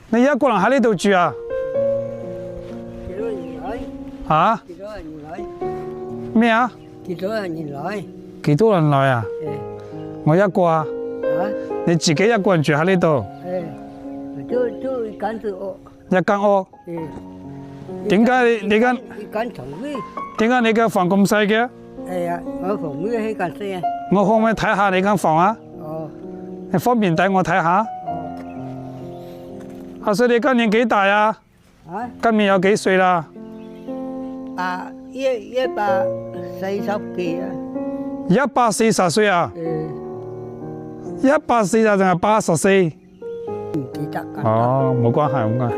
你一個人喺呢度住啊？幾多人來？嚇？幾多人來？咩啊？幾多人來？幾多人來啊？我一個啊。嚇？你自己一個人住喺呢度？就一間屋。一間屋？點解你間一間床位？點解你間房咁細嘅？我房位喺間細啊。我可唔可以睇下你間房啊？哦。你方便帶我睇下？阿叔，你今年幾大啊？啊？今年有幾歲啦140幾啊。140歲啊？140定係84？唔記得㗎。哦，冇關係，冇關係。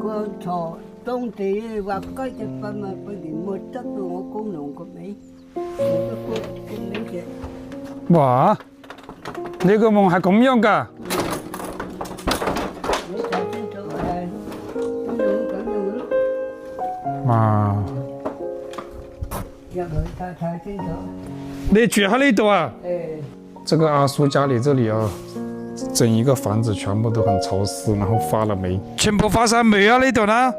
個坐當地話雞隻糞咪佢哋抹得到我公龍個尾，我個尾嘅。哇！你個夢係咁樣㗎？你睇清楚咁樣咯。哇！入去睇清楚。你住喺呢度啊？這個阿叔家裏這裏啊，整一個房子全部都很潮濕，然後發了霉，全部發晒霉啊！呢度呢？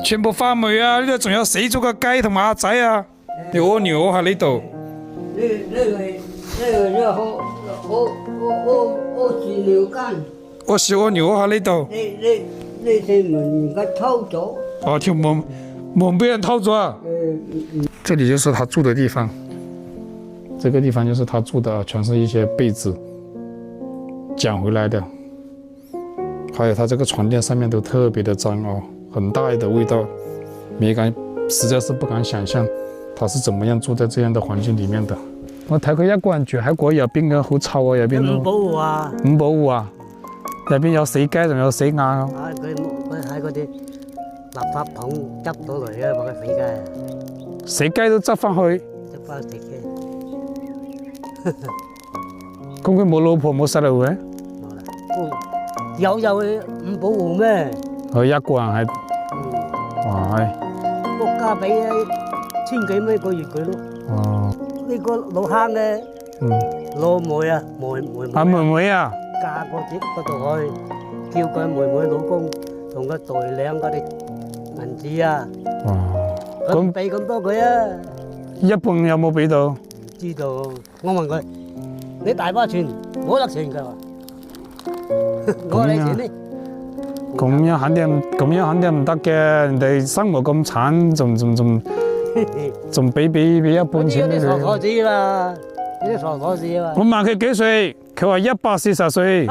全部發霉啊！呢度仲有死咗個雞同埋鴨仔啊！你屙尿喺呢度。呢個好飼料間。我小屙尿喺呢度。呢條門而家偷咗。哦，條門被人偷咗啊！這裡就是他住的地方，這個地方就是他住的，全是一些被子撿回來的，還有他這個床墊上面都特別的髒哦，很大的味道，實在是不敢想象他是怎麼樣住在這樣的環境裡面的。我睇佢一個人住喺嗰入邊嘅，好臭啊！入邊唔保護啊！唔保護啊！入邊有死雞，仲有死鴨啊！佢喺嗰啲垃圾桶執到嚟嘅，話佢死雞。死雞都執翻去。執翻食嘅。咁佢冇老婆冇細路嘅？冇啦。有唔保護咩？佢一個人喺。哇！國家俾1000幾蚊一個月佢咯。哦。呢個老坑嘅。老妹啊，妹。阿妹妹啊。嫁過節嗰度去，叫佢妹妹老公同佢代領嗰啲銀紙啊。哇！咁俾咁多佢啊？一半有冇俾到？唔知道，我問佢：你大把錢，我得錢㗎嘛？我嚟錢呢？咁樣肯定唔得嘅，人哋生活咁慘，仲俾一半錢俾佢。呢啲傻傻子啦，呢啲傻傻子啊嘛。我問佢幾歲，佢話140歲。